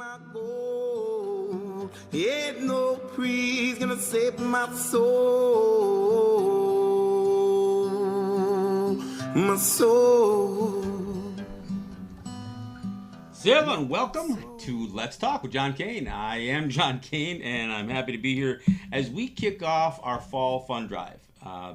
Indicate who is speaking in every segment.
Speaker 1: my gold. Ain't no breeze gonna save my soul. My soul.
Speaker 2: So everyone, welcome to Let's Talk with John Kane. I am John Kane, and I'm happy to be here as we kick off our fall fund drive.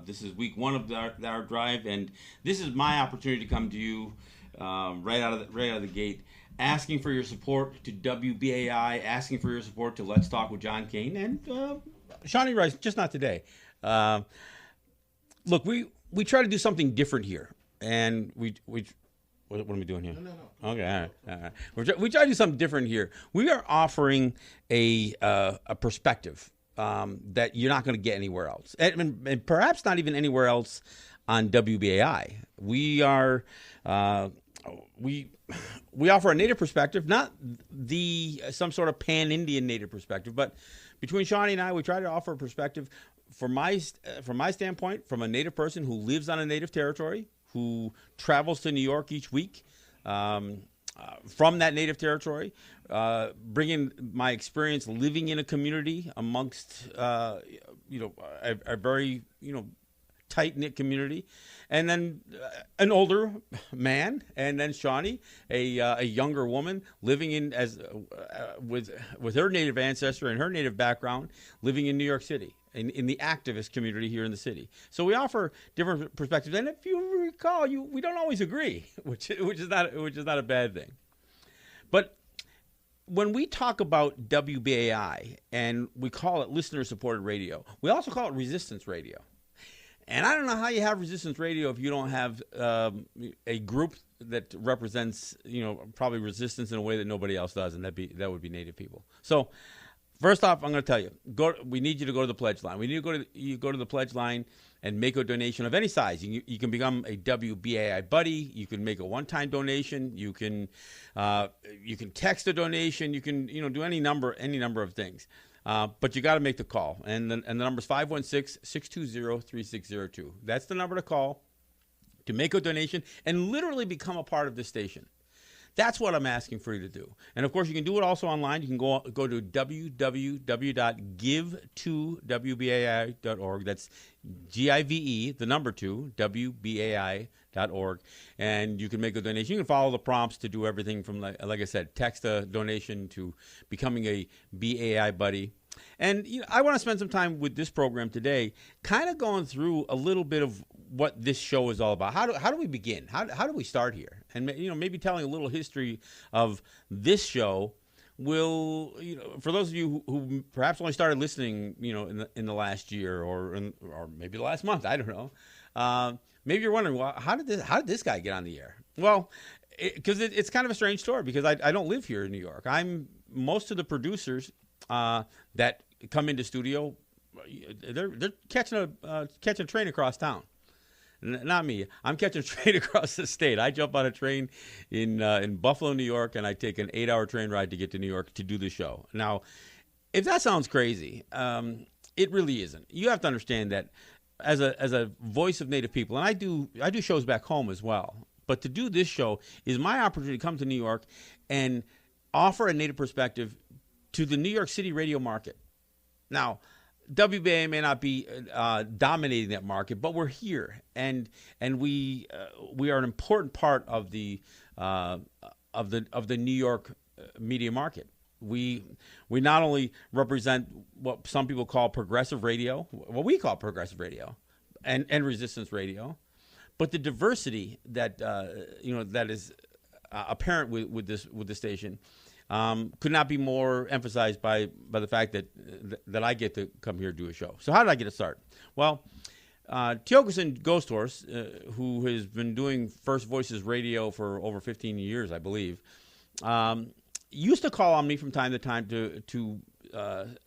Speaker 2: This is week one of our drive, and this is my opportunity to come to you right out of the gate, asking for your support to WBAI, asking for your support to Let's Talk with John Kane, and Shawnee Rice, just not today. Look, we try to do something different here, and we what am I doing here? No. Okay, all right. We try to do something different here. We are offering a perspective that you're not going to get anywhere else, and perhaps not even anywhere else on WBAI. We are we offer a Native perspective, not some sort of pan-Indian Native perspective, but between Shawnee and I, we try to offer a perspective from my standpoint, from a Native person who lives on a Native territory, who travels to New York each week from that Native territory, bringing my experience living in a community amongst, a very, tight-knit community, and then an older man, and then Shawnee, a younger woman living in with her Native ancestry and her Native background, living in New York City. In the activist community here in the city. So we offer different perspectives, and if you recall, we don't always agree, which is not a bad thing. But when we talk about WBAI and we call it listener-supported radio, we also call it resistance radio. And I don't know how you have resistance radio if you don't have a group that represents, probably resistance in a way that nobody else does, and that would be Native people. So first off, I'm going to tell you, we need you to go to the pledge line. We need you go to the pledge line and make a donation of any size. You can become a WBAI buddy. You can make a one-time donation. You can text a donation. You can do any number of things. But you got to make the call, and the number is 516-620-3602. That's the number to call to make a donation and literally become a part of this station. That's what I'm asking for you to do. And, of course, you can do it also online. You can go to www.give2wbai.org. That's GIVE, the number 2, WBAI.org. And you can make a donation. You can follow the prompts to do everything from, like I said, text a donation to becoming a BAI buddy. And I want to spend some time with this program today kind of going through a little bit of what this show is all about. How do we begin? How do we start here? And maybe telling a little history of this show will, for those of you who perhaps only started listening, in the last year or maybe the last month, I don't know. Maybe you're wondering, well, how did this guy get on the air? Well, because it's kind of a strange story, because I don't live here in New York. Most of the producers that come into studio, they're catching a train across town. Not me. I'm catching a train across the state. I jump on a train in Buffalo, New York, and I take an 8-hour train ride to get to New York to do the show. Now, if that sounds crazy, it really isn't. You have to understand that as a voice of Native people, and I do shows back home as well, but to do this show is my opportunity to come to New York and offer a Native perspective to the New York City radio market. Now, WBAI may not be dominating that market, but we're here, and we are an important part of the New York media market. We not only represent what some people call progressive radio, what we call progressive radio, and resistance radio, but the diversity that that is apparent with this station. Could not be more emphasized by the fact that I get to come here and do a show. So how did I get it started? Well, Tiokasin Ghost Horse, who has been doing First Voices radio for over 15 years, I believe, used to call on me from time to time to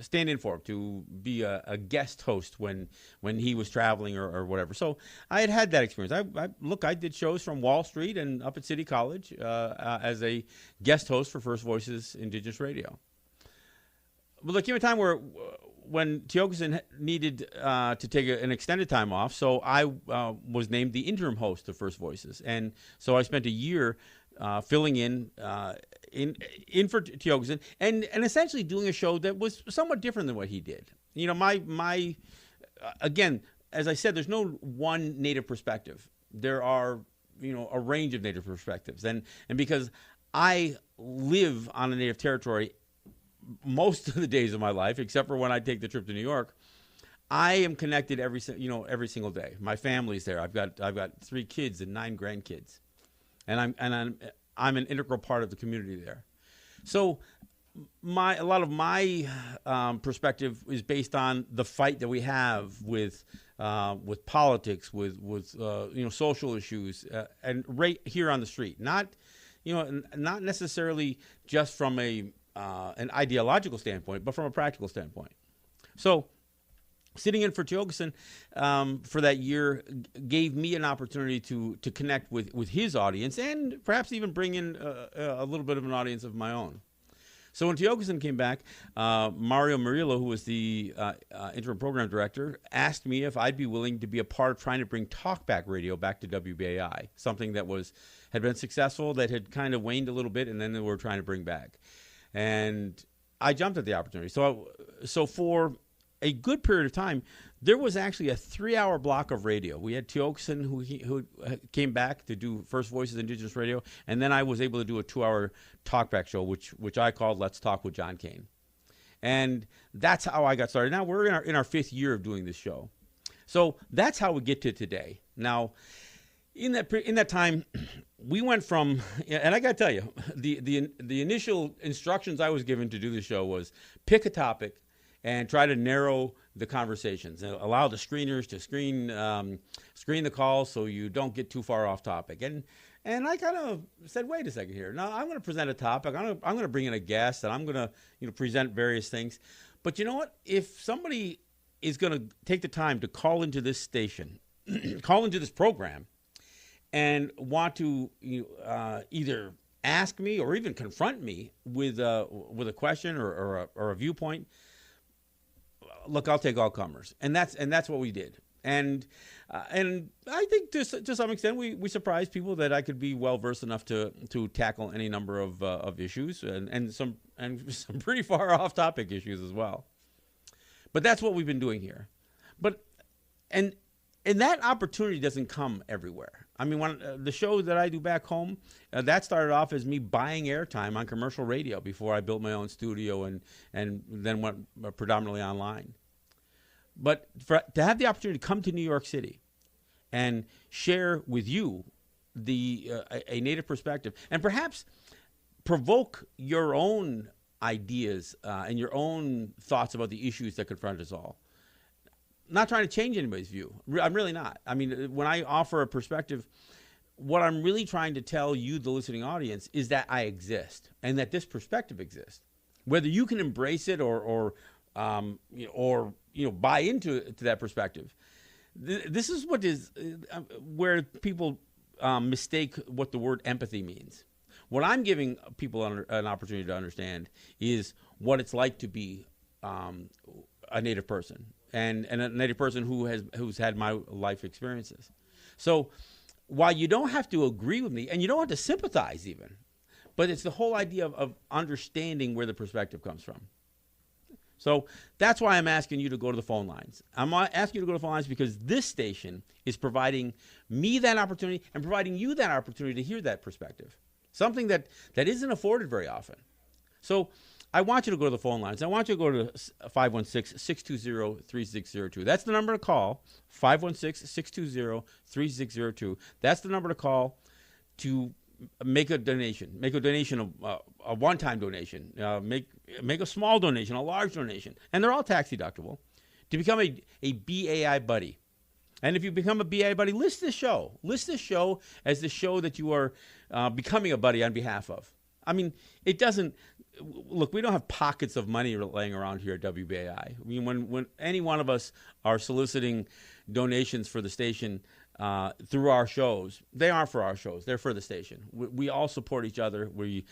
Speaker 2: stand in for him, to be a guest host when he was traveling or whatever. So I had that experience. I did shows from Wall Street and up at City College as a guest host for First Voices Indigenous Radio. But there came a time when Tiokasin needed to take an extended time off, so I was named the interim host of First Voices. And so I spent a year filling in for Tiogasin, and essentially doing a show that was somewhat different than what he did. You know, my again, as I said, there's no one Native perspective. There are, you know, a range of Native perspectives, and because I live on a Native territory most of the days of my life, except for when I take the trip to New York, I am connected every single day. My family's there. I've got 3 kids and 9 grandkids, and I'm an integral part of the community there. So a lot of my perspective is based on the fight that we have with politics, with you know, social issues, and right here on the street. Not necessarily just from an ideological standpoint, but from a practical standpoint. So sitting in for Tiogasin for that year gave me an opportunity to connect with his audience, and perhaps even bring in a little bit of an audience of my own. So when Tiogasin came back, Mario Murillo, who was the interim program director, asked me if I'd be willing to be a part of trying to bring Talkback radio back to WBAI, something that had been successful, that had kind of waned a little bit, and then they were trying to bring back. And I jumped at the opportunity. So for a good period of time, there was actually a 3-hour block of radio. We had Tiogasin, who came back to do First Voices Indigenous Radio, and then I was able to do a 2-hour talkback show, which I called Let's Talk with John Kane. And that's how I got started. Now we're in our 5th year of doing this show. So that's how we get to today. Now, in that time, we went from, and I got to tell you, the initial instructions I was given to do the show was pick a topic and try to narrow the conversations and allow the screeners to screen the calls so you don't get too far off topic. And I kind of said, wait a second here. Now I'm going to present a topic. I'm going to bring in a guest, and I'm going to present various things. But you know what? If somebody is going to take the time to call into this station, call into this program, and want to either ask me or even confront me with a question or a viewpoint, look, I'll take all comers, and that's what we did. And I think to some extent we surprised people that I could be well versed enough to tackle any number of issues and some pretty far off topic issues as well. But that's what we've been doing here. But and that opportunity doesn't come everywhere. I mean, when the show that I do back home, that started off as me buying airtime on commercial radio before I built my own studio and then went predominantly online. But to have the opportunity to come to New York City and share with you a Native perspective, and perhaps provoke your own ideas and your own thoughts about the issues that confront us all. Not trying to change anybody's view. I'm really not. I mean, when I offer a perspective, what I'm really trying to tell you, the listening audience, is that I exist and that this perspective exists. Whether you can embrace it or buy into that perspective, this is what is where people mistake what the word empathy means. What I'm giving people an opportunity to understand is what it's like to be a Native person. And a Native person who's had my life experiences. So while you don't have to agree with me, and you don't have to sympathize even, but it's the whole idea of understanding where the perspective comes from. So that's why I'm asking you to go to the phone lines. I'm asking you to go to the phone lines because this station is providing me that opportunity and providing you that opportunity to hear that perspective, something that isn't afforded very often. So I want you to go to the phone lines. I want you to go to 516-620-3602. That's the number to call, 516-620-3602. That's the number to call to make a donation. Make a donation, a one-time donation. Make a small donation, a large donation. And they're all tax deductible. To become a BAI buddy. And if you become a BAI buddy, list this show. List this show as the show that you are becoming a buddy on behalf of. I mean, it doesn't... Look, we don't have pockets of money laying around here at WBAI. I mean, when any one of us are soliciting donations for the station, through our shows. They aren't for our shows. They're for the station. We all support each other. We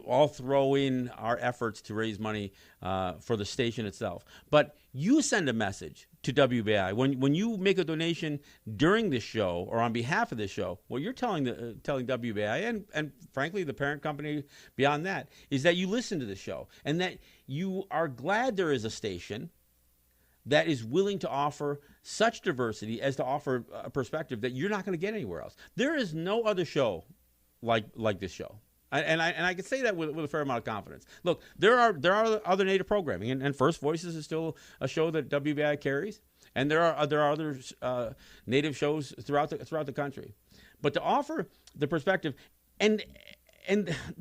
Speaker 2: all throw in our efforts to raise money for the station itself. But you send a message to WBAI. When you make a donation during this show or on behalf of this show, what you're telling WBAI and frankly the parent company beyond that is that you listen to the show and that you are glad there is a station that is willing to offer such diversity as to offer a perspective that you're not going to get anywhere else. There is no other show like this show. And I can say that with a fair amount of confidence. Look, there are other Native programming, and First Voices is still a show that WBAI carries, and there are other Native shows throughout the country. But to offer the perspective, and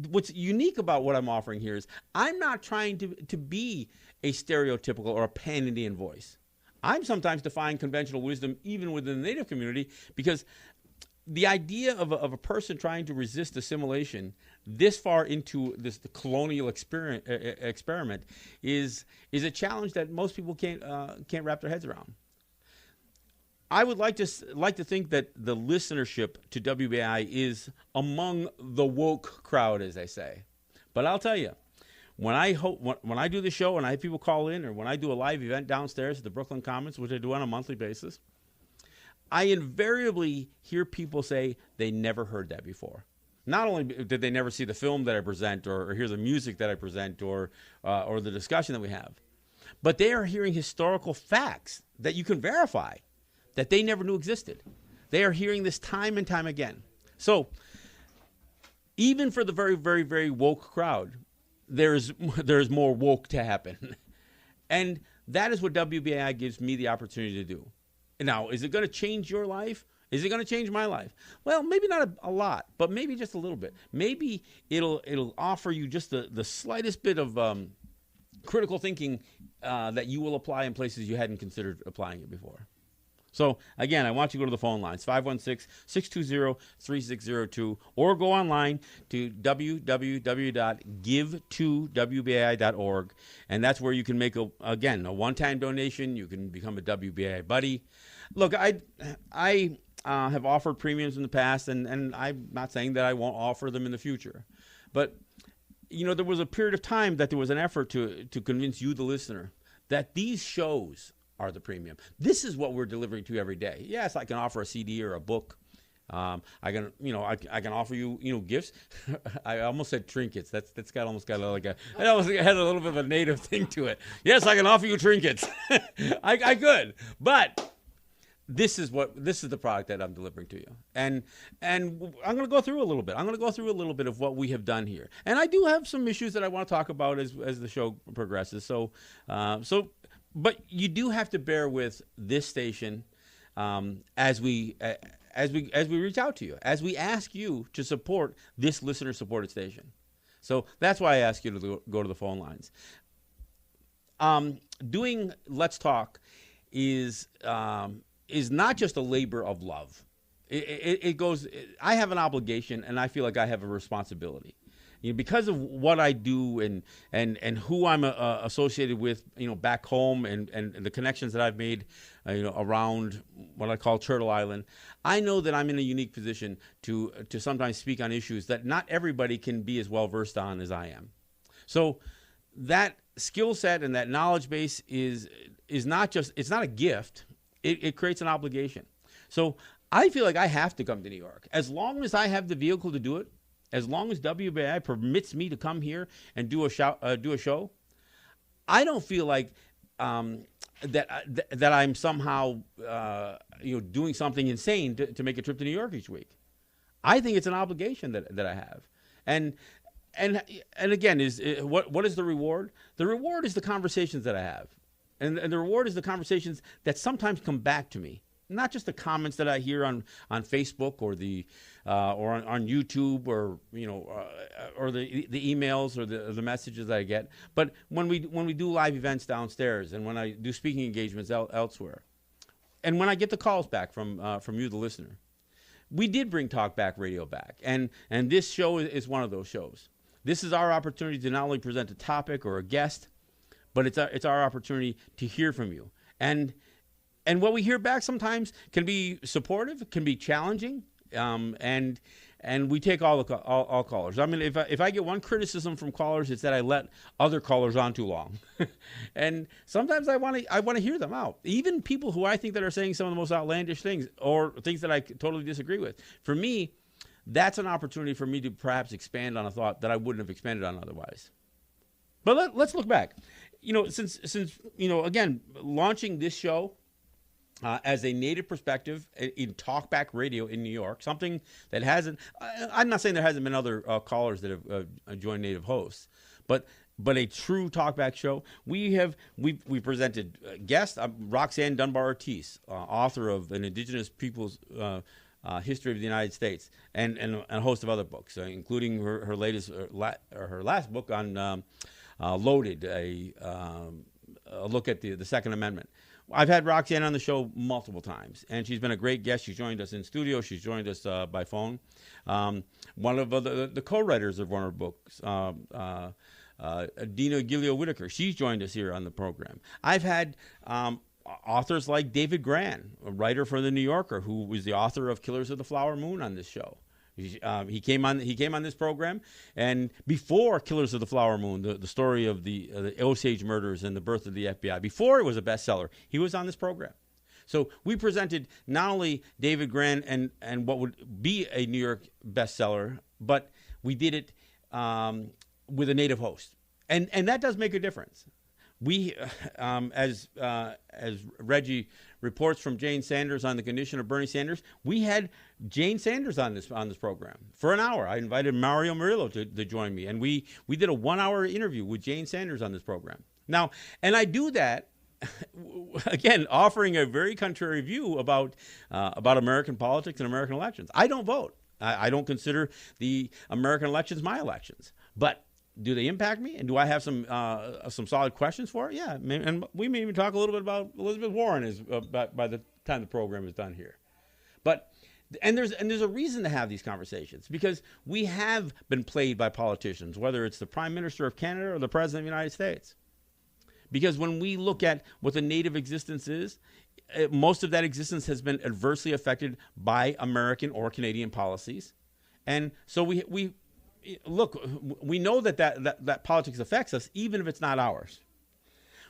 Speaker 2: what's unique about what I'm offering here is I'm not trying to be a stereotypical or a pan-Indian voice. I'm sometimes defying conventional wisdom even within the Native community because the idea of a person trying to resist assimilation this far into the colonial experiment is a challenge that most people can't wrap their heads around. I would like to think that the listenership to WBAI is among the woke crowd, as they say. But I'll tell you, when I do the show and I have people call in, or when I do a live event downstairs at the Brooklyn Commons, which I do on a monthly basis, I invariably hear people say they never heard that before. Not only did they never see the film that I present or hear the music that I present or the discussion that we have, but they are hearing historical facts that you can verify that they never knew existed. They are hearing this time and time again. So even for the very, very, very woke crowd, there's more woke to happen. And that is what WBAI gives me the opportunity to do. Now, is it going to change your life? Is it going to change my life? Well, maybe not a lot, but maybe just a little bit. Maybe it'll offer you just the slightest bit of critical thinking that you will apply in places you hadn't considered applying it before. So, again, I want you to go to the phone lines, 516-620-3602, or go online to www.give2wbai.org, and that's where you can make, a one-time donation. You can become a WBAI buddy. Look, I have offered premiums in the past, and I'm not saying that I won't offer them in the future. But, there was a period of time that there was an effort to convince you, the listener, that these shows are the premium. This is what we're delivering to you every day. Yes, I can offer a CD or a book. I can offer you, gifts. I almost said trinkets. That's almost got like it almost had a little bit of a Native thing to it. Yes, I can offer you trinkets. I could, but this is the product that I'm delivering to you. And I'm going to go through a little bit. I'm going to go through a little bit of what we have done here. And I do have some issues that I want to talk about as the show progresses. But you do have to bear with this station as we reach out to you, as we ask you to support this listener-supported station. So that's why I ask you to go to the phone lines. Doing Let's Talk is not just a labor of love. It goes. I have an obligation, and I feel like I have a responsibility. Because of what I do and who I'm associated with, back home and the connections that I've made, around what I call Turtle Island, I know that I'm in a unique position to sometimes speak on issues that not everybody can be as well versed on as I am. So that skill set and that knowledge base is not it's not a gift. It creates an obligation. So I feel like I have to come to New York. As long as I have the vehicle to do it, as long as WBAI permits me to come here and do a show, I don't feel like that I'm somehow doing something insane to make a trip to New York each week. I think it's an obligation that I have, and again, what is the reward? The reward is the conversations that I have, and the reward is the conversations that sometimes come back to me. Not just the comments that I hear on Facebook or or on YouTube or the emails or the messages that I get, but when we do live events downstairs and when I do speaking engagements elsewhere, and when I get the calls back from you, the listener, we did bring Talkback Radio back, and this show is one of those shows. This is our opportunity to not only present a topic or a guest, but it's our opportunity to hear from you. And And what we hear back sometimes can be supportive, can be challenging, and we take all callers. I mean, if I get one criticism from callers, it's that I let other callers on too long, and sometimes I want to hear them out. Even people who I think that are saying some of the most outlandish things or things that I totally disagree with. For me, that's an opportunity for me to perhaps expand on a thought that I wouldn't have expanded on otherwise. But let's look back. Since again, launching this show as a Native perspective in Talkback Radio in New York, something that hasn't. I'm not saying there hasn't been other callers that have joined Native hosts, but a true Talkback show. We presented guests. Roxanne Dunbar Ortiz, author of an Indigenous Peoples History of the United States, and a host of other books, including her latest her last book on Loaded, a look at the Second Amendment. I've had Roxanne on the show multiple times, and she's been a great guest. She's joined us in studio. She's joined us by phone. One of the co-writers of one of her books, Dina Gilio-Whitaker, she's joined us here on the program. I've had authors like David Gran, a writer for The New Yorker, who was the author of Killers of the Flower Moon on this show. He came on this program, and before Killers of the Flower Moon, the story of the Osage murders and the birth of the FBI, before it was a bestseller, he was on this program. So we presented not only David Gran and what would be a New York bestseller, but we did it with a Native host, and that does make a difference. We, as Reggie reports from Jane Sanders on the condition of Bernie Sanders, we had Jane Sanders on this program for an hour. I invited Mario Murillo to join me, and we did a 1-hour interview with Jane Sanders on this program. Now, and I do that, again, offering a very contrary view about American politics and American elections. I don't vote. I don't consider the American elections my elections, but do they impact me? And do I have some solid questions for it? Yeah, and we may even talk a little bit about Elizabeth Warren by the time the program is done here. But there's a reason to have these conversations, because we have been played by politicians, whether it's the Prime Minister of Canada or the President of the United States. Because when we look at what the Native existence is, most of that existence has been adversely affected by American or Canadian policies, and so we look, we know that politics affects us, even if it's not ours.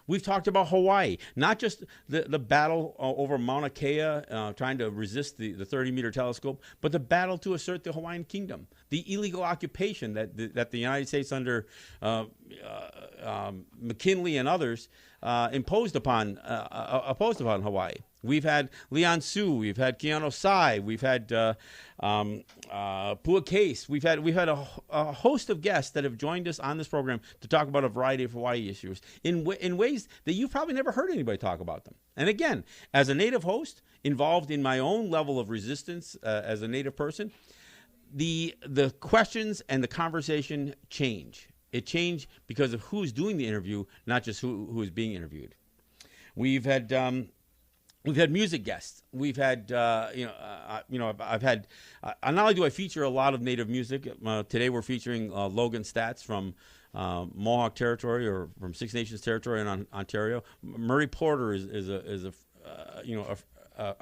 Speaker 2: We've talked about Hawaii, not just the battle over Mauna Kea, trying to resist the 30-meter telescope, but the battle to assert the Hawaiian Kingdom, the illegal occupation that the United States under McKinley and others opposed upon Hawaii. We've had Leon Su, we've had Keanu Sai, we've had Pua Case. We've had a host of guests that have joined us on this program to talk about a variety of Hawaii issues in ways that you've probably never heard anybody talk about them. And again, as a Native host, involved in my own level of resistance as a Native person, the questions and the conversation change. It changed because of who's doing the interview, not just who is being interviewed. We've had music guests. We've had, I've had. Not only do I feature a lot of Native music. Today we're featuring Logan Stats from Mohawk territory or from Six Nations territory in Ontario. Murray Porter is a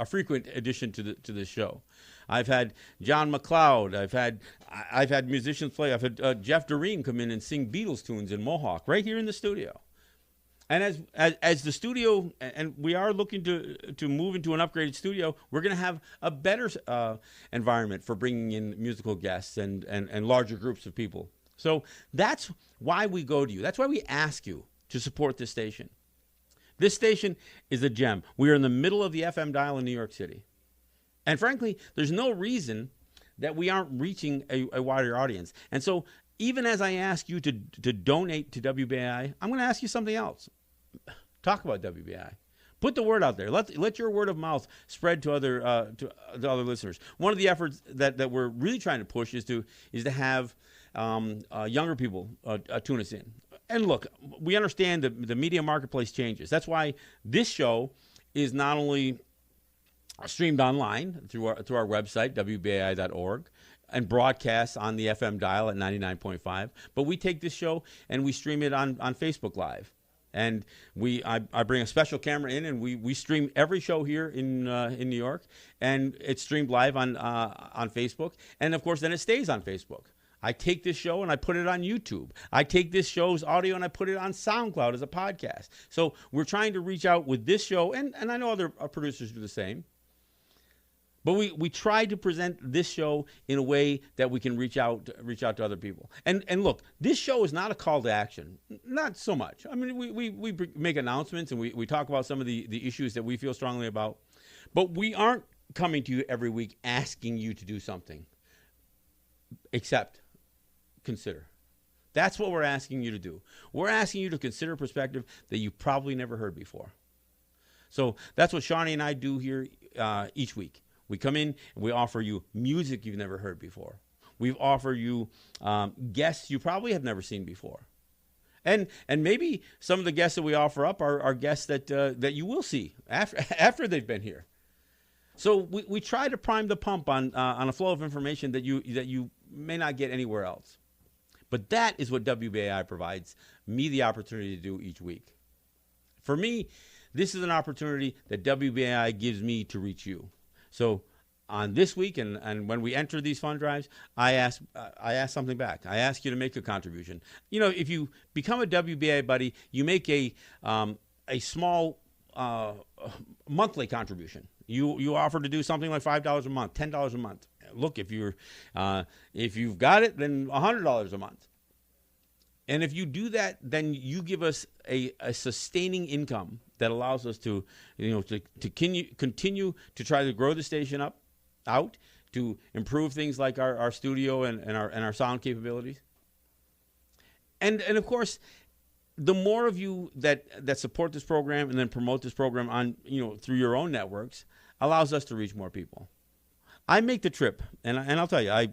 Speaker 2: frequent addition to this show. I've had John McLeod. I've had musicians play. I've had Jeff Doreen come in and sing Beatles tunes in Mohawk right here in the studio. And as the studio, and we are looking to move into an upgraded studio, we're going to have a better environment for bringing in musical guests and larger groups of people. So that's why we go to you. That's why we ask you to support this station. This station is a gem. We are in the middle of the FM dial in New York City. And frankly, there's no reason that we aren't reaching a wider audience. And so even as I ask you to donate to WBAI, I'm going to ask you something else. Talk about WBAI. Put the word out there. Let your word of mouth spread to other listeners. One of the efforts that we're really trying to push is to have younger people tune us in. And look, we understand that the media marketplace changes. That's why this show is not only streamed online through our website, WBAI.org, and broadcast on the FM dial at 99.5, but we take this show and we stream it on Facebook Live. And I bring a special camera in, and we stream every show here in New York, and it's streamed live on Facebook, and of course then it stays on Facebook. I take this show and I put it on YouTube. I take this show's audio and I put it on SoundCloud as a podcast. So we're trying to reach out with this show, and I know other producers do the same. But we try to present this show in a way that we can reach out to other people. And look, this show is not a call to action. Not so much. I mean, we make announcements and we talk about some of the issues that we feel strongly about. But we aren't coming to you every week asking you to do something. Except consider. That's what we're asking you to do. We're asking you to consider a perspective that you probably never heard before. So that's what Shawnee and I do here each week. We come in and we offer you music you've never heard before. We offer you guests you probably have never seen before. And maybe some of the guests that we offer up are guests that you will see after they've been here. So we try to prime the pump on a flow of information that you may not get anywhere else. But that is what WBAI provides me the opportunity to do each week. For me, this is an opportunity that WBAI gives me to reach you. So on this week and when we enter these fund drives, I ask something back. I ask you to make a contribution. You know, if you become a WBAI buddy, you make a small monthly contribution. You offer to do something like $5 a month, $10 a month. Look, if you've got it, then $100 a month. And if you do that, then you give us a sustaining income that allows us to continue to try to grow the station out, to improve things like our studio and our sound capabilities. And of course, the more of you that support this program and then promote this program on through your own networks allows us to reach more people. I make the trip, and I'll tell you,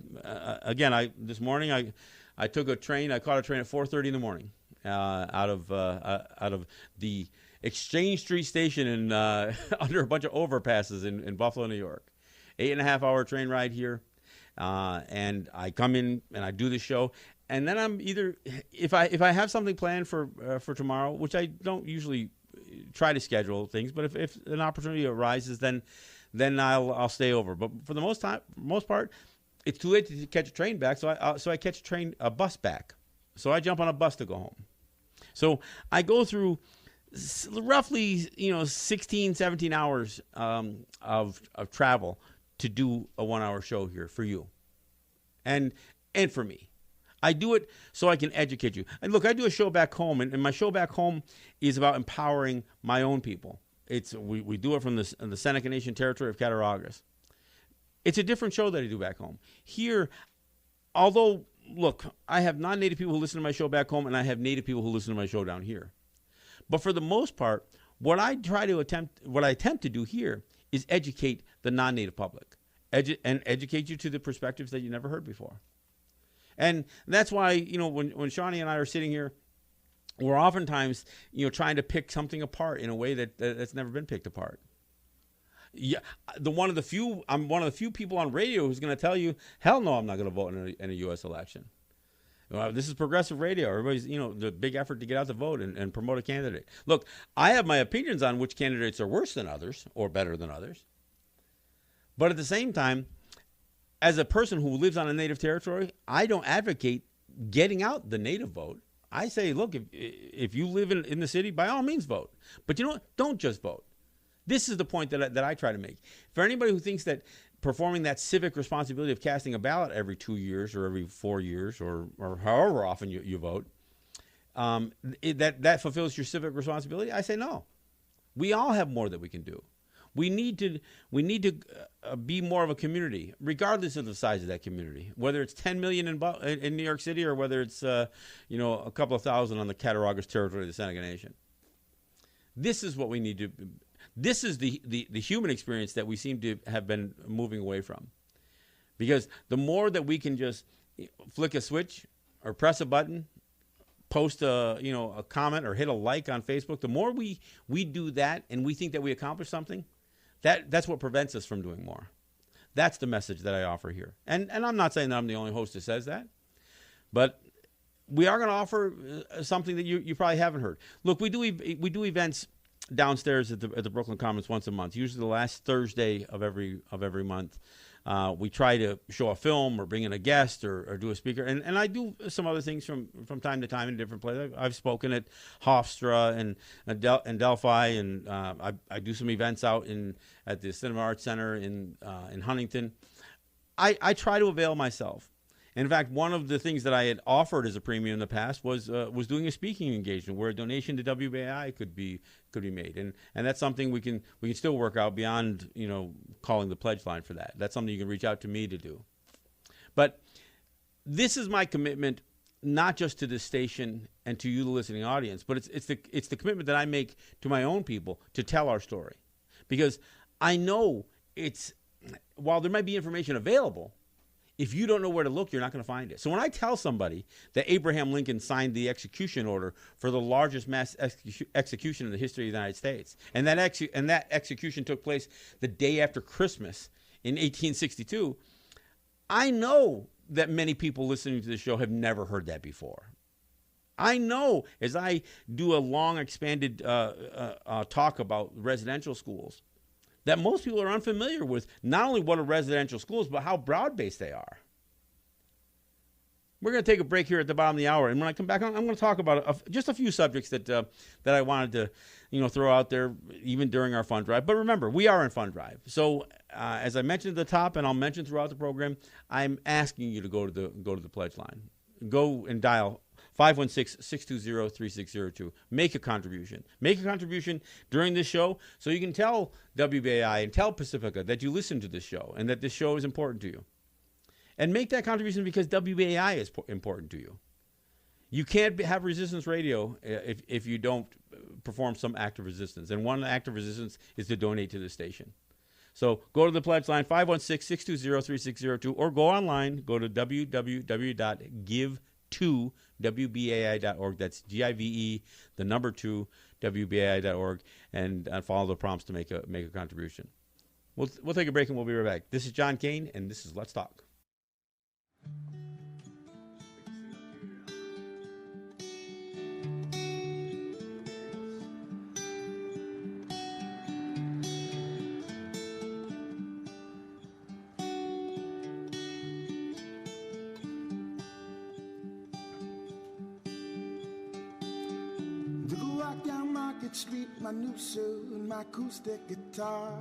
Speaker 2: this morning I took a train. I caught a train at 4:30 in the morning out of the Exchange Street station in under a bunch of overpasses in Buffalo, New York. 8.5-hour train ride here, and I come in and I do the show, and then I'm either if I have something planned for tomorrow, which I don't usually try to schedule things, but if an opportunity arises, then I'll stay over. But for the most part, it's too late to catch a train back, so I catch a bus back. So I jump on a bus to go home. So I go through roughly 16, 17 hours of travel to do a 1-hour show here for you, and for me. I do it so I can educate you. And look, I do a show back home, and my show back home is about empowering my own people. We do it from the Seneca Nation territory of Cattaraugus. It's a different show that I do back home. Here, although, look, I have non-Native people who listen to my show back home, and I have Native people who listen to my show down here. But for the most part, what I attempt to do here is educate the non-Native public, and educate you to the perspectives that you never heard before. And that's why, when Shawnee and I are sitting here, we're oftentimes, trying to pick something apart in a way that's never been picked apart. Yeah, I'm one of the few people on radio who's going to tell you, hell no, I'm not going to vote in a U.S. election. This is progressive radio. Everybody's, the big effort to get out the vote and promote a candidate. Look, I have my opinions on which candidates are worse than others or better than others. But at the same time, as a person who lives on a Native territory, I don't advocate getting out the Native vote. I say, look, if you live in the city, by all means vote. But don't just vote. This is the point that I try to make. For anybody who thinks that performing that civic responsibility of casting a ballot every 2 years or every 4 years or however often you vote, that fulfills your civic responsibility, I say no. We all have more that we can do. We need to be more of a community, regardless of the size of that community. Whether it's 10 million in New York City or whether it's a couple of thousand on the Cattaraugus territory of the Seneca Nation. This is what we need to. This is the human experience that we seem to have been moving away from, because the more that we can just flick a switch or press a button, post a comment or hit a like on Facebook, the more we do that and we think that we accomplished something. That's what prevents us from doing more. That's the message that I offer here. And I'm not saying that I'm the only host that says that, but we are going to offer something that you probably haven't heard. Look, we do events downstairs at the Brooklyn Commons once a month, usually the last Thursday of every month. We try to show a film or bring in a guest or do a speaker. And I do some other things from time to time in different places. I've spoken at Hofstra and Delphi, and I do some events out at the Cinema Arts Center in Huntington. I try to avail myself. In fact, one of the things that I had offered as a premium in the past was doing a speaking engagement where a donation to WBAI could be made, and that's something we can still work out beyond calling the pledge line for that. That's something you can reach out to me to do. But this is my commitment, not just to this station and to you, the listening audience, but it's the commitment that I make to my own people to tell our story, because I know while there might be information available, if you don't know where to look, you're not going to find it. So when I tell somebody that Abraham Lincoln signed the execution order for the largest mass execution in the history of the United States, and that execution took place the day after Christmas in 1862, I know that many people listening to the show have never heard that before. I know, as I do a long, expanded talk about residential schools, that most people are unfamiliar with not only what are residential schools, but how broad-based they are. We're going to take a break here at the bottom of the hour, and when I come back, I'm going to talk about just a few subjects that I wanted to throw out there, even during our fund drive. But remember, we are in fund drive, so as I mentioned at the top, and I'll mention throughout the program, I'm asking you to go to the pledge line. Go and dial 516-620-3602. Make a contribution. Make a contribution during this show so you can tell WBAI and tell Pacifica that you listen to this show and that this show is important to you. And make that contribution because WBAI is important to you. You can't have resistance radio if you don't perform some act of resistance. And one act of resistance is to donate to the station. So go to the pledge line, 516-620-3602, or go online, go to www.give2WBAI.org. That's GIVE, the number 2, WBAI.org, and follow the prompts to make a contribution. We'll take a break and we'll be right back. This is John Kane, and this is Let's Talk.
Speaker 1: Street, my new suit, my acoustic guitar,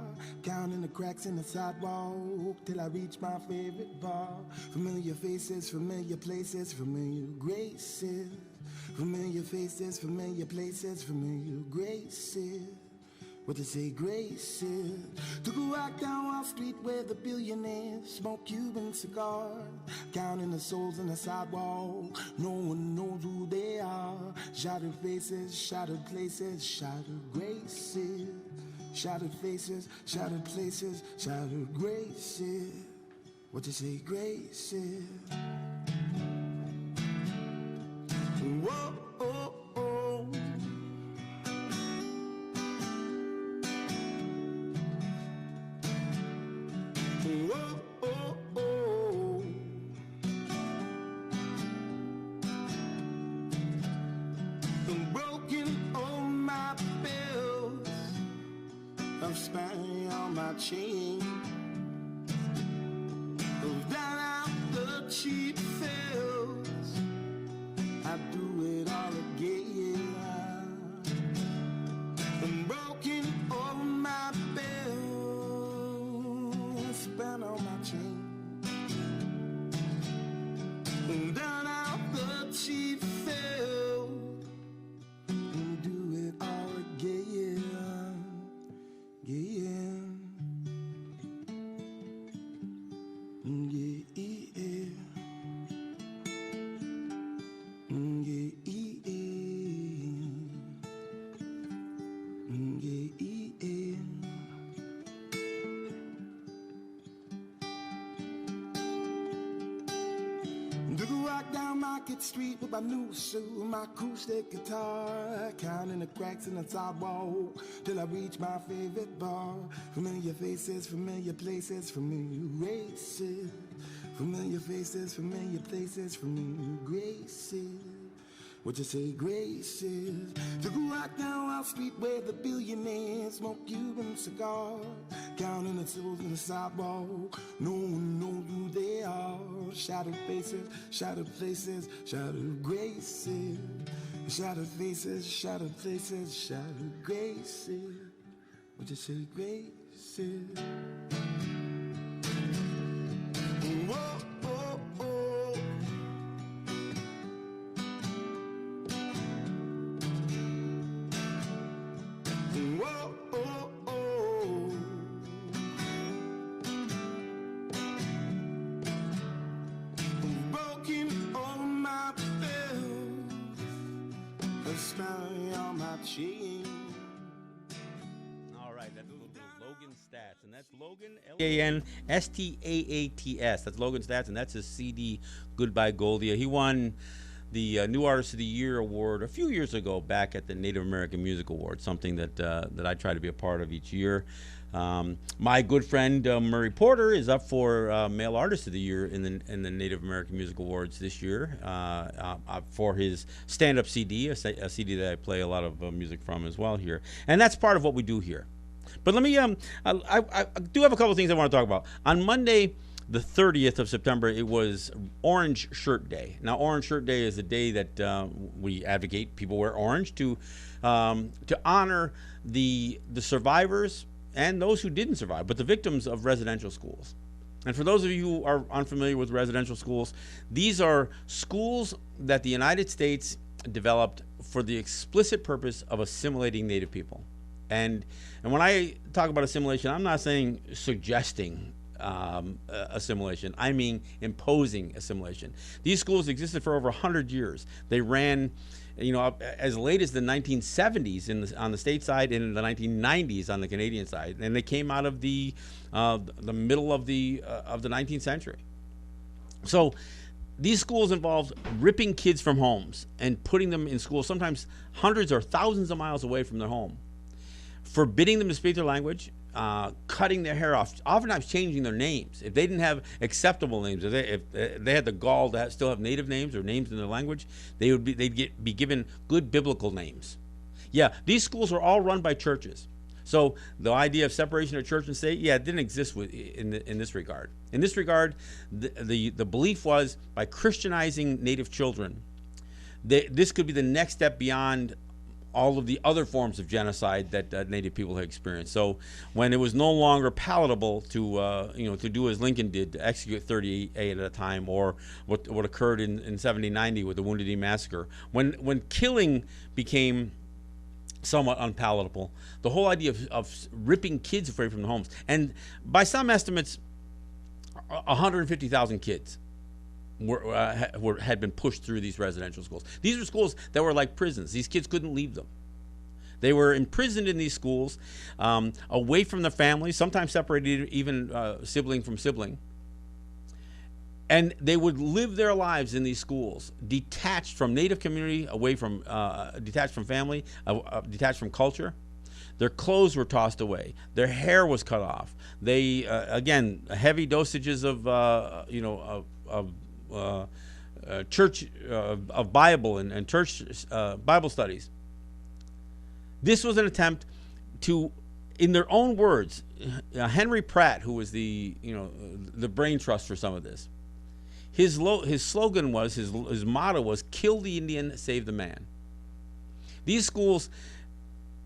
Speaker 1: counting the cracks in the sidewalk till I reach my favorite bar. Familiar faces, familiar places, familiar graces. Familiar faces, familiar places, familiar graces. What they say, graces. Took a walk down Wall Street where the billionaires smoke Cuban cigars, counting the souls in the sidewalk. No one knows who they are. Shattered faces, shattered places, shattered graces. Shattered faces, shattered places, shattered graces. What they say, graces. Whoa, oh, oh. Whoa, oh, oh. I'm broken on my bills, I'm spending on my chain, I've done out the cheap fills, I do it all again. I'm broken on my bills, spent on my chain, and done out the cheap fill, and do it all again, again. Street with my new suit, my acoustic guitar, counting the cracks in the sidewalk till I reach my favorite bar. Familiar faces, familiar places, familiar races. Familiar faces, familiar places, familiar graces. What you say grace is? To go out down our street where the billionaires smoke Cuban cigars, counting the souls in the sidewalk. No one knows who they are. Shadowed faces, shadowed places, shadowed graces. Shadowed faces, shadowed places, shadowed graces. What you say graces? Whoa, oh, oh. Whoa, oh, oh. Broken on my bills, a smile on my chin.
Speaker 2: All right, that's a little bit of Logan Stats, and that's Logan, L-A-N-S-T-A-A-T-S. That's Logan Stats, and that's his CD, Goodbye Goldia. He won the New Artist of the Year award a few years ago back at the Native American Music Awards, something that I try to be a part of each year. My good friend Murray Porter is up for Male Artist of the Year in the Native American Music Awards this year for his stand-up CD, a CD that I play a lot of music from as well here, and that's part of what we do here. But let me I do have a couple of things I want to talk about. On Monday, the 30th of September, it was Orange Shirt Day. Now, Orange Shirt Day is a day that we advocate people wear orange to honor the survivors and those who didn't survive, but the victims of residential schools. And for those of you who are unfamiliar with residential schools, these are schools that the United States developed for the explicit purpose of assimilating Native people. And when I talk about assimilation, I'm not saying suggesting assimilation. I mean imposing assimilation. These schools existed for over 100 years. They ran, as late as the 1970s on the state side and in the 1990s on the Canadian side, and they came out of the middle of the 19th century. So these schools involved ripping kids from homes and putting them in schools, sometimes hundreds or thousands of miles away from their home, forbidding them to speak their language, cutting their hair off, oftentimes changing their names. If they didn't have acceptable names, if they had the gall to still have native names or names in their language, they'd be given good biblical names. Yeah, these schools were all run by churches. So the idea of separation of church and state, it didn't exist in this regard. In this regard, the belief was by Christianizing Native children, this could be the next step beyond all of the other forms of genocide that Native people had experienced. So when it was no longer palatable to do as Lincoln did, to execute 38 at a time, or what occurred in 1790 with the Wounded Knee Massacre, when killing became somewhat unpalatable, the whole idea of ripping kids away from the homes, and by some estimates, 150,000 kids had been pushed through these residential schools. These were schools that were like prisons. These kids couldn't leave them. They were imprisoned in these schools, away from their families, sometimes separated even sibling from sibling. And they would live their lives in these schools, detached from Native community, detached from family, detached from culture. Their clothes were tossed away. Their hair was cut off. They, again, heavy dosages of church of Bible and church Bible studies. This was an attempt to, in their own words, Henry Pratt, who was the brain trust for some of this, his slogan was, his motto was, "Kill the Indian, save the man." These schools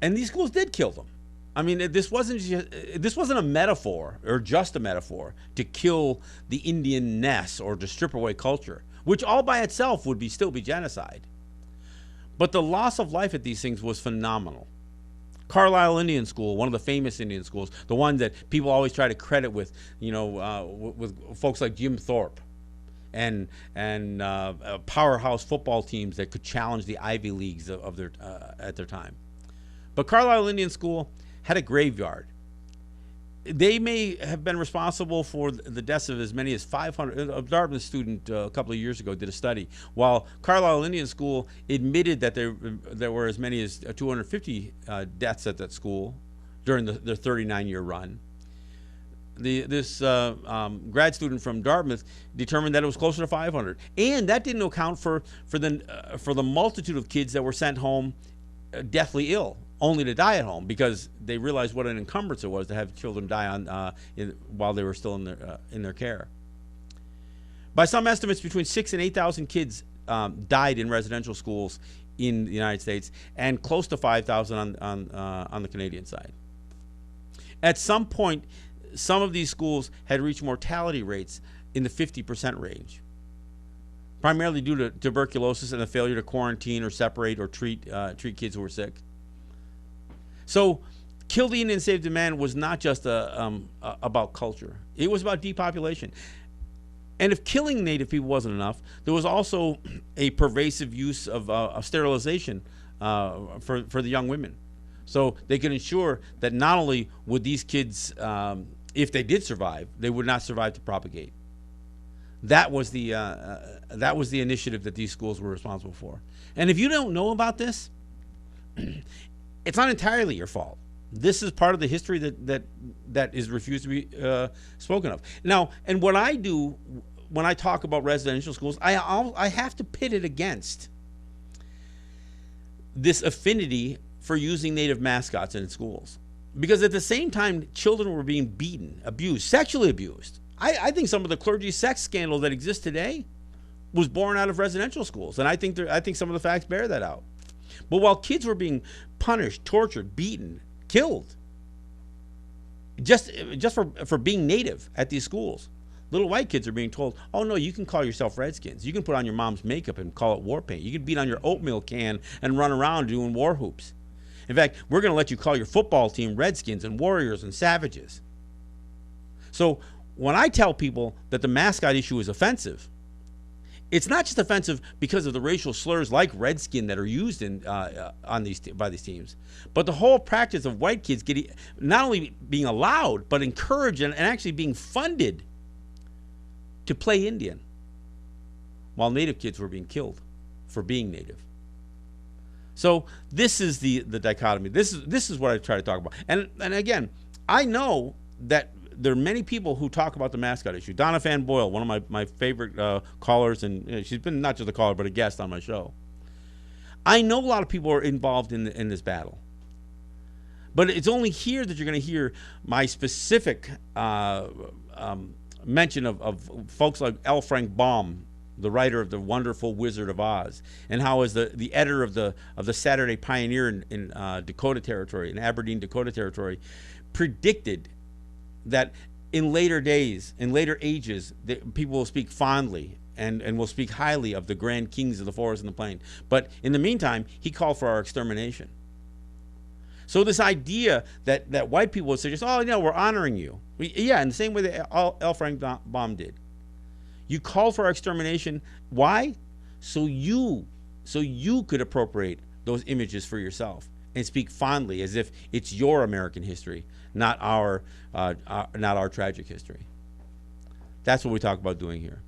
Speaker 2: did kill them. I mean, this wasn't a metaphor or just a metaphor to kill the Indian-ness or to strip away culture, which all by itself would still be genocide. But the loss of life at these things was phenomenal. Carlisle Indian School, one of the famous Indian schools, the one that people always try to credit with folks like Jim Thorpe and powerhouse football teams that could challenge the Ivy Leagues at their time. But Carlisle Indian School had a graveyard. They may have been responsible for the deaths of as many as 500. A Dartmouth student a couple of years ago did a study. While Carlisle Indian School admitted that there were as many as 250 deaths at that school during their 39-year run, this grad student from Dartmouth determined that it was closer to 500, and that didn't account for the multitude of kids that were sent home deathly ill, only to die at home because they realized what an encumbrance it was to have children die while they were still in their care. By some estimates, between 6,000 and 8,000 kids died in residential schools in the United States, and close to 5,000 on the Canadian side. At some point, some of these schools had reached mortality rates in the 50% range, primarily due to tuberculosis and the failure to quarantine or separate or treat kids who were sick. So, Kill the Indian, Save the Man was not just about culture. It was about depopulation. And if killing Native people wasn't enough, there was also a pervasive use of sterilization for the young women. So they could ensure that not only would these kids, if they did survive, they would not survive to propagate. That was the initiative that these schools were responsible for. And if you don't know about this, it's not entirely your fault. This is part of the history that is refused to be spoken of. Now, and what I do when I talk about residential schools, I have to pit it against this affinity for using Native mascots in schools. Because at the same time, children were being beaten, abused, sexually abused. I think some of the clergy sex scandal that exists today was born out of residential schools, and I think some of the facts bear that out. But while kids were being punished, tortured, beaten, killed, just for being Native at these schools, little white kids are being told, oh no, you can call yourself Redskins. You can put on your mom's makeup and call it war paint. You can beat on your oatmeal can and run around doing war hoops. In fact, we're going to let you call your football team Redskins and Warriors and Savages. So when I tell people that the mascot issue is offensive, it's not just offensive because of the racial slurs like Redskin that are used by these teams, but the whole practice of white kids getting not only being allowed, but encouraged and actually being funded to play Indian, while Native kids were being killed for being Native. So this is the dichotomy. This is what I try to talk about. And again, I know that there are many people who talk about the mascot issue. Donna Fan Boyle, one of my favorite callers, and she's been not just a caller but a guest on my show. I know a lot of people are involved in this battle, but it's only here that you're going to hear my specific mention of folks like L. Frank Baum, the writer of The Wonderful Wizard of Oz, and how as the editor of the Saturday Pioneer in Dakota Territory, in Aberdeen, Dakota Territory, predicted that in later days, in later ages, people will speak fondly and will speak highly of the grand kings of the forest and the plain. But in the meantime, he called for our extermination. So this idea that white people would suggest, oh, no, we're honoring you. Yeah, in the same way that L. Frank Baum did. You called for our extermination. Why? So you could appropriate those images for yourself and speak fondly as if it's your American history, not our tragic history. That's what we talk about doing here.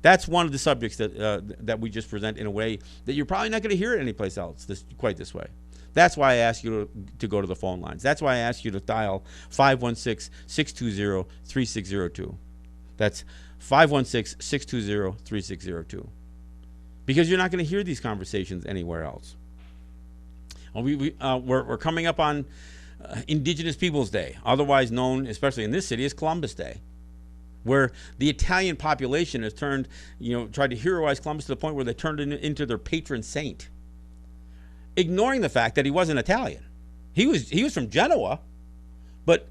Speaker 2: That's one of the subjects that we just present in a way that you're probably not going to hear it anyplace else quite this way. That's why I ask you to go to the phone lines. That's why I ask you to dial 516-620-3602. That's 516-620-3602. Because you're not going to hear these conversations anywhere else. We're coming up on Indigenous Peoples Day, otherwise known, especially in this city, as Columbus Day, where the Italian population has tried to heroize Columbus to the point where they turned him into their patron saint, ignoring the fact that he wasn't Italian. He was from Genoa, but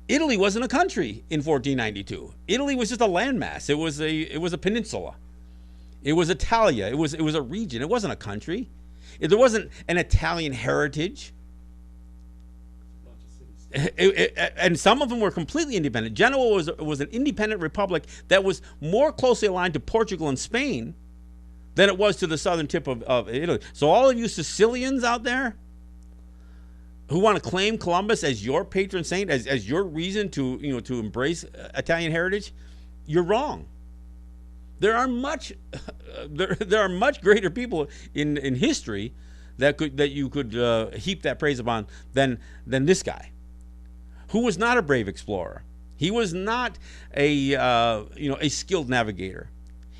Speaker 2: Italy wasn't a country in 1492. Italy was just a landmass. It was a peninsula. It was Italia. It was a region. It wasn't a country. There wasn't an Italian heritage. And some of them were completely independent. Genoa was an independent republic that was more closely aligned to Portugal and Spain than it was to the southern tip of Italy. So all of you Sicilians out there who want to claim Columbus as your patron saint, as your reason to embrace Italian heritage, you're wrong. There are much greater people in history that you could heap that praise upon than this guy, who was not a brave explorer. He was not a a skilled navigator.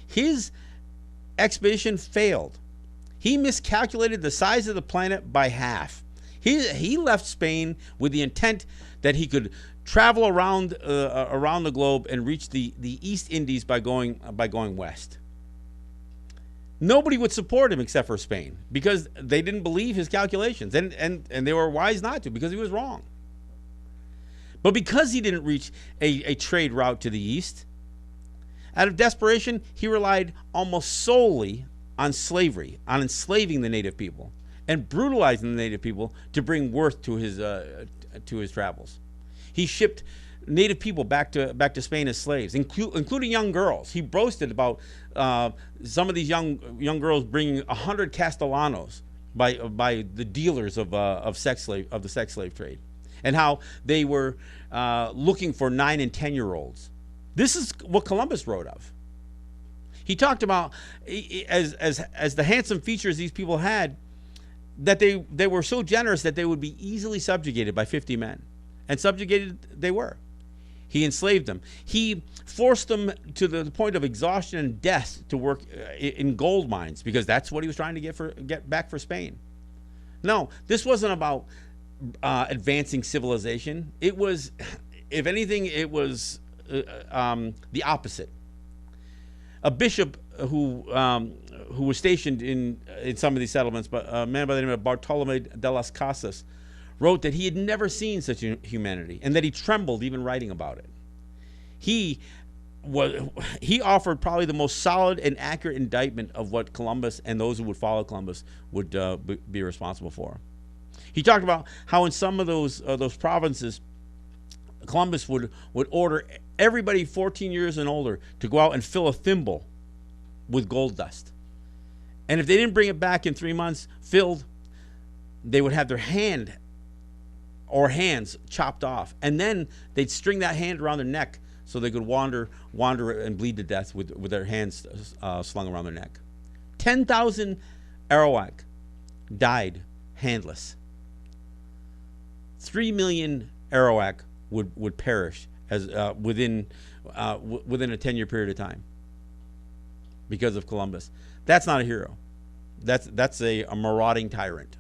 Speaker 2: His expedition failed. He miscalculated the size of the planet by half. He left Spain with the intent that he could travel around the globe and reach the East Indies by going west. Nobody would support him except for Spain because they didn't believe his calculations, and they were wise not to because he was wrong. But because he didn't reach a trade route to the east, out of desperation, he relied almost solely on slavery, on enslaving the native people and brutalizing the native people to bring worth to his travels. He shipped native people back to Spain as slaves, including young girls. He boasted about some of these young girls bringing 100 castellanos by the dealers of the sex slave trade, and how they were looking for 9 and 10-year-olds. This is what Columbus wrote of. He talked about as the handsome features these people had, that they were so generous that they would be easily subjugated by 50 men. And subjugated they were. He enslaved them. He forced them to the point of exhaustion and death to work in gold mines, because that's what he was trying to get back for Spain. No, this wasn't about advancing civilization. It was, if anything, it was the opposite. A bishop who was stationed in some of these settlements, but a man by the name of Bartolome de las Casas, wrote that he had never seen such humanity and that he trembled even writing about it. He offered probably the most solid and accurate indictment of what Columbus and those who would follow Columbus would be responsible for. He talked about how in some of those provinces, Columbus would order everybody 14 years and older to go out and fill a thimble with gold dust. And if they didn't bring it back in 3 months filled, they would have their hand or hands chopped off. And then they'd string that hand around their neck so they could wander and bleed to death with their hands slung around their neck. 10,000 Arawak died handless. 3 million Arawak would perish as within a 10-year period of time because of Columbus. That's not a hero. That's a marauding tyrant.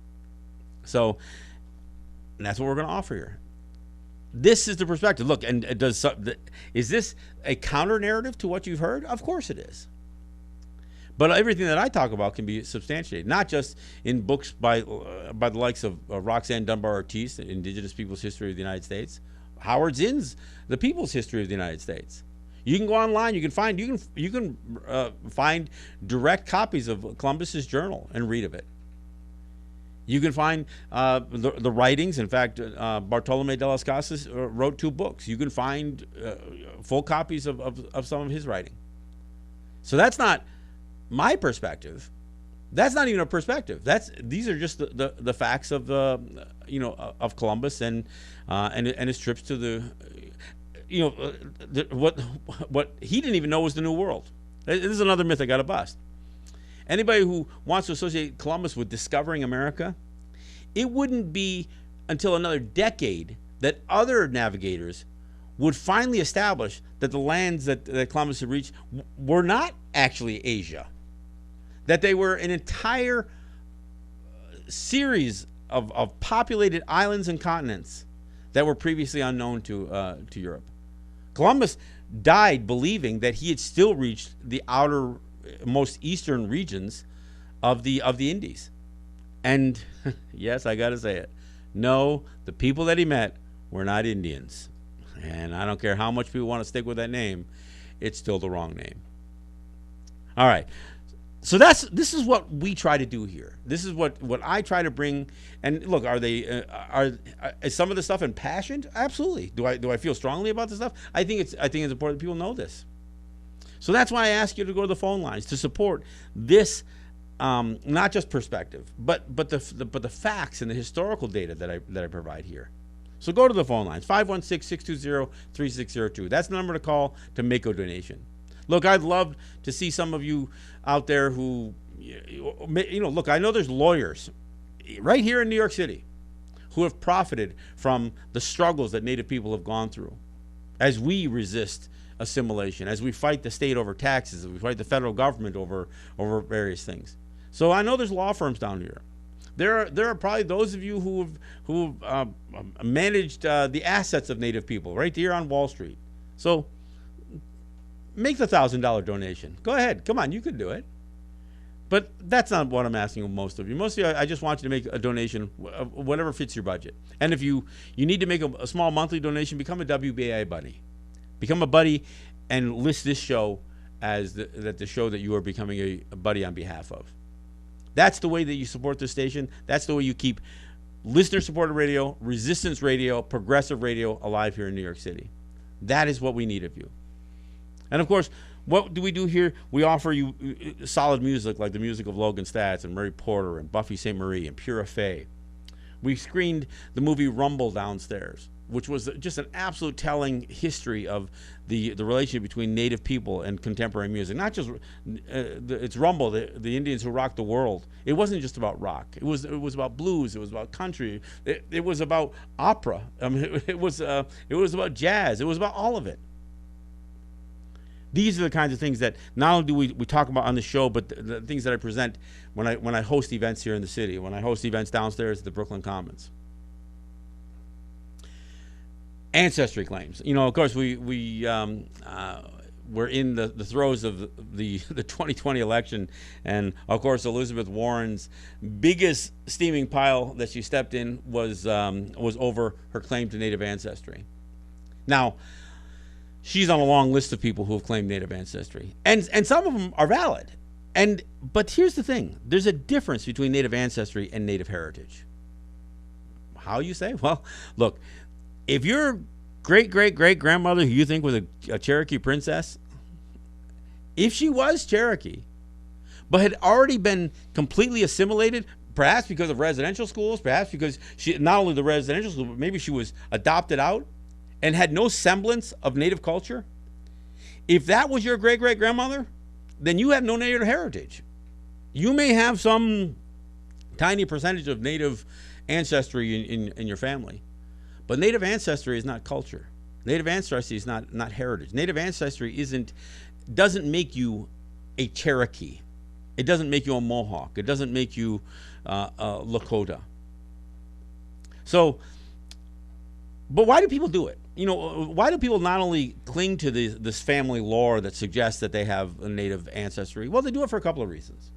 Speaker 2: So, and that's what we're going to offer here. This is the perspective. Look, and is this a counter narrative to what you've heard? Of course it is. But everything that I talk about can be substantiated, not just in books by the likes of Roxanne Dunbar Ortiz, the Indigenous Peoples' History of the United States, Howard Zinn's The People's History of the United States. You can go online. You can find direct copies of Columbus's journal and read of it. You can find the writings. In fact, Bartolome de las Casas wrote 2 books. You can find full copies of some of his writing. So that's not my perspective. That's not even a perspective. These are just the facts of of Columbus and his trips to what he didn't even know was the New World. This is another myth I got to bust. Anybody who wants to associate Columbus with discovering America, it wouldn't be until another decade that other navigators would finally establish that the lands that Columbus had reached were not actually Asia, that they were an entire series of populated islands and continents that were previously unknown to Europe. Columbus died believing that he had still reached the outermost eastern regions of the Indies. And yes, I got to say it. No, the people that he met were not Indians. And I don't care how much people want to stick with that name, it's still the wrong name. All right. So this is what we try to do here. This is what I try to bring. And look, is some of the stuff impassioned? Absolutely. Do I feel strongly about this stuff? I think it's important that people know this. So that's why I ask you to go to the phone lines to support this, not just perspective, but the facts and the historical data that I provide here. So go to the phone lines, 516-620-3602. That's the number to call to make a donation. Look, I'd love to see some of you out there who, look, I know there's lawyers right here in New York City who have profited from the struggles that Native people have gone through. as we resist assimilation, as we fight the state over taxes, as we fight the federal government over various things. So I know there's law firms down here. There are probably those of you who have managed the assets of Native people right here on Wall Street. So make the $1,000 donation. Go ahead. Come on, you can do it. But that's not what I'm asking of most of you. Most of you, I just want you to make a donation, whatever fits your budget. And if you need to make a small monthly donation, become a WBAI buddy. Become a buddy and list this show as the show that you are becoming a buddy on behalf of. That's the way that you support this station. That's the way you keep listener-supported radio, resistance radio, progressive radio alive here in New York City. That is what we need of you. And, of course, what do we do here? We offer you solid music like the music of Logan Statz and Murray Porter and Buffy St. Marie and Pura Fay. We screened the movie Rumble downstairs, which was just an absolute telling history of the relationship between Native people and contemporary music. Not just it's Rumble, the Indians who rocked the world. It wasn't just about rock. It was about blues. It was about country. It was about opera. I mean, it was about jazz. It was about all of it. These are the kinds of things that not only do we talk about on the show, but the things that I present when I host events here in the city, when I host events downstairs at the Brooklyn Commons. Ancestry claims. You know, of course, we're in the throes of the 2020 election, and of course, Elizabeth Warren's biggest steaming pile that she stepped in was over her claim to Native ancestry. Now, she's on a long list of people who have claimed Native ancestry, and some of them are valid. But here's the thing: there's a difference between Native ancestry and Native heritage. How you say? Well, look. If your great-great-great-grandmother, who you think was a Cherokee princess, if she was Cherokee, but had already been completely assimilated, perhaps because of residential schools, perhaps because she not only the residential school, but maybe she was adopted out and had no semblance of Native culture, if that was your great-great-grandmother, then you have no Native heritage. You may have some tiny percentage of Native ancestry in your family. But Native ancestry is not culture. Native ancestry is not heritage. Native ancestry doesn't make you a Cherokee. It doesn't make you a Mohawk. It doesn't make you a Lakota. So, but why do people do it? You know, why do people not only cling to this family lore that suggests that they have a Native ancestry? Well, they do it for a couple of reasons.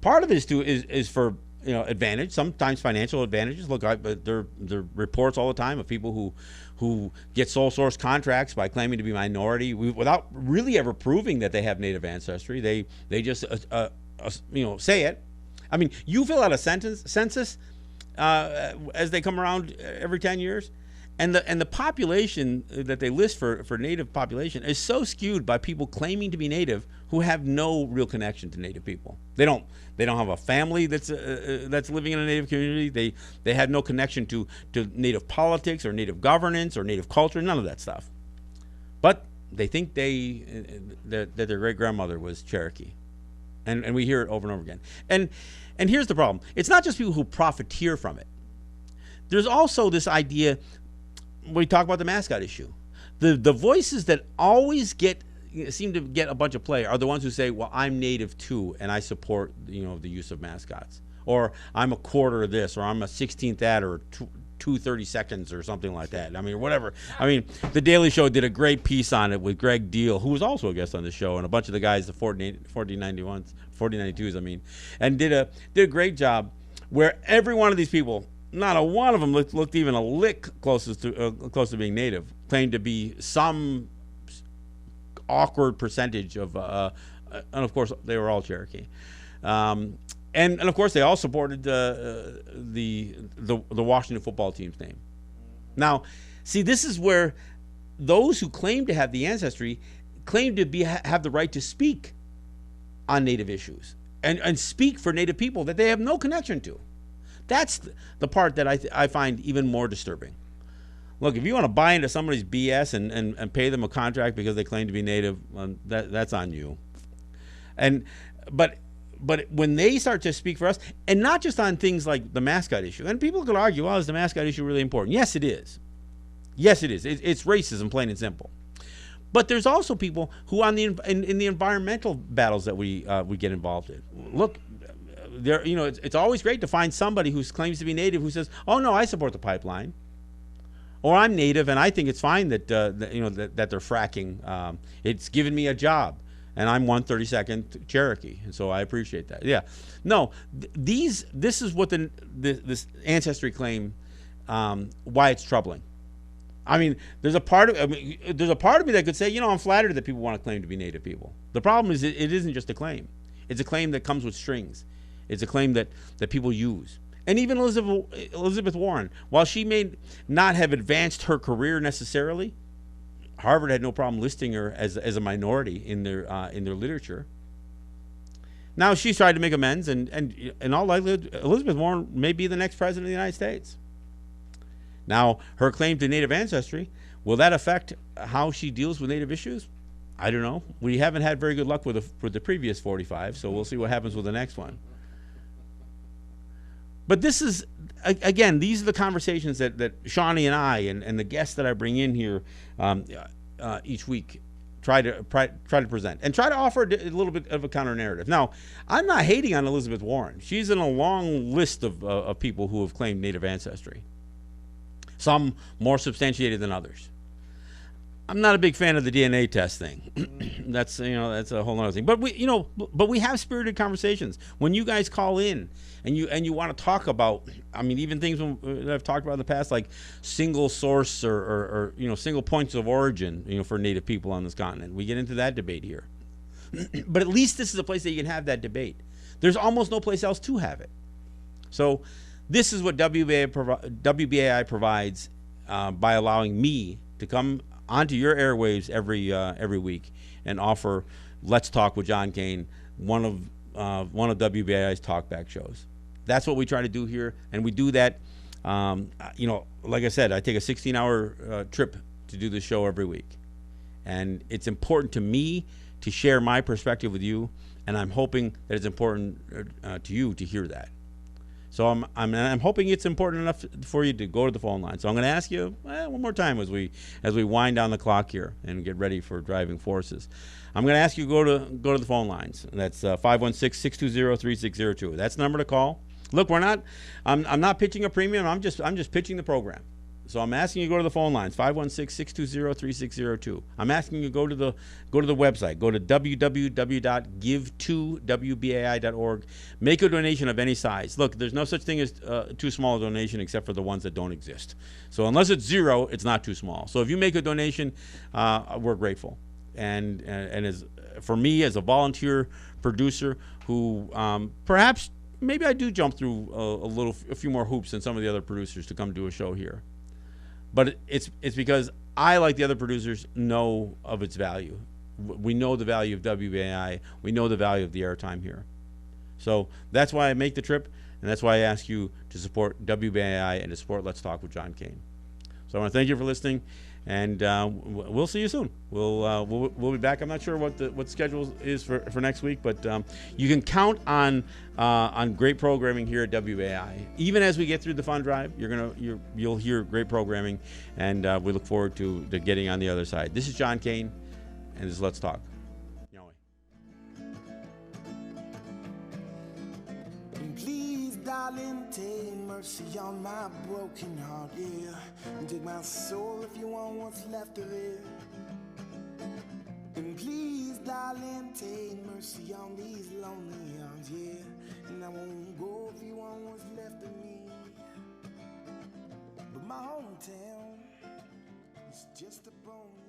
Speaker 2: Part of it is for advantage, sometimes financial advantages. Look, there are reports all the time of people who get sole source contracts by claiming to be minority without really ever proving that they have Native ancestry. They just say it. I mean, you fill out a census as they come around every 10 years, and the population that they list for Native population is so skewed by people claiming to be Native who have no real connection to Native people. They don't have a family that's living in a Native community. They have no connection to Native politics or Native governance or Native culture, none of that stuff. But they think that their great grandmother was Cherokee, and we hear it over and over again. And here's the problem: it's not just people who profiteer from it. There's also this idea. We talk about the mascot issue. The voices that always seem to get a bunch of play are the ones who say, well, I'm Native too, and I support the use of mascots, or I'm a quarter of this, or I'm a 16th that, or 2/32 or something like that. I mean, whatever. I mean, the Daily Show did a great piece on it with Greg Deal, who was also a guest on the show, and a bunch of the guys, the 4092s, I mean, and did a great job where every one of these people, not a one of them looked even a lick close to being Native, claimed to be some awkward percentage of, and of course they were all Cherokee, and of course they all supported the Washington football team's name. Now, see, this is where those who claim to have the ancestry claim to have the right to speak on Native issues and speak for Native people that they have no connection to. That's the part that I find even more disturbing. Look, if you want to buy into somebody's BS and pay them a contract because they claim to be Native, that's on you. But when they start to speak for us, and not just on things like the mascot issue, and people could argue, well, is the mascot issue really important? Yes, it is. Yes, it is. It's racism, plain and simple. But there's also people who on the in the environmental battles that we get involved in. Look, there, it's always great to find somebody who claims to be Native who says, "Oh no, I support the pipeline," or "I'm Native and I think it's fine that that they're fracking. It's given me a job, and I'm 1/32nd Cherokee, and so I appreciate that." Yeah, no, this is what this ancestry claim, why it's troubling. I mean, there's a part of me that could say, I'm flattered that people want to claim to be Native people. The problem is it isn't just a claim. It's a claim that comes with strings. It's a claim that people use. And even Elizabeth Warren, while she may not have advanced her career necessarily, Harvard had no problem listing her as a minority in their literature. Now she's tried to make amends, and in all likelihood, Elizabeth Warren may be the next president of the United States. Now, her claim to Native ancestry, will that affect how she deals with Native issues? I don't know. We haven't had very good luck with the previous 45, so we'll see what happens with the next one. But this is, again, these are the conversations that Shawnee and I and the guests that I bring in here each week try to present and try to offer a little bit of a counter narrative. Now, I'm not hating on Elizabeth Warren. She's in a long list of people who have claimed Native ancestry. Some more substantiated than others. I'm not a big fan of the DNA test thing. That's a whole other thing. But we have spirited conversations. When you guys call in and you want to talk about, even things that I've talked about in the past, like single source or single points of origin, for Native people on this continent. We get into that debate here. But at least this is a place that you can have that debate. There's almost no place else to have it. So this is what WBAI provides by allowing me to come onto your airwaves every week and offer Let's Talk with John Kane, one of WBAI's Talkback shows. That's what we try to do here, and we do that. Like I said, I take a 16-hour trip to do this show every week, and it's important to me to share my perspective with you, and I'm hoping that it's important to you to hear that. So I'm hoping it's important enough for you to go to the phone line. So I'm going to ask you one more time as we wind down the clock here and get ready for driving forces. I'm going to ask you to go to the phone lines. That's 516-620-3602. That's the number to call. Look, I'm not pitching a premium. I'm just pitching the program. So I'm asking you to go to the phone lines, 516-620-3602. I'm asking you to go to the website. Go to www.give2wbai.org. Make a donation of any size. Look, there's no such thing as too small a donation except for the ones that don't exist. So unless it's zero, it's not too small. So if you make a donation, we're grateful. And as for me as a volunteer producer who perhaps maybe I do jump through a few more hoops than some of the other producers to come do a show here. But it's because I, like the other producers, know of its value. We know the value of WBAI. We know the value of the airtime here. So that's why I make the trip, and that's why I ask you to support WBAI and to support Let's Talk with John Kane. So I want to thank you for listening, and we'll see you soon. We'll be back. I'm not sure what the schedule is for next week, but you can count on great programming here at WBAI. Even as we get through the fund drive, you'll hear great programming, and we look forward to getting on the other side. This is John Kane, and this is Let's Talk.
Speaker 1: Please, darling, take mercy on my broken heart, yeah. And take my soul if you want what's left of it. And please, darling, take mercy on these lonely arms, yeah. And I won't go if you want what's left of me. But my hometown is just a bone.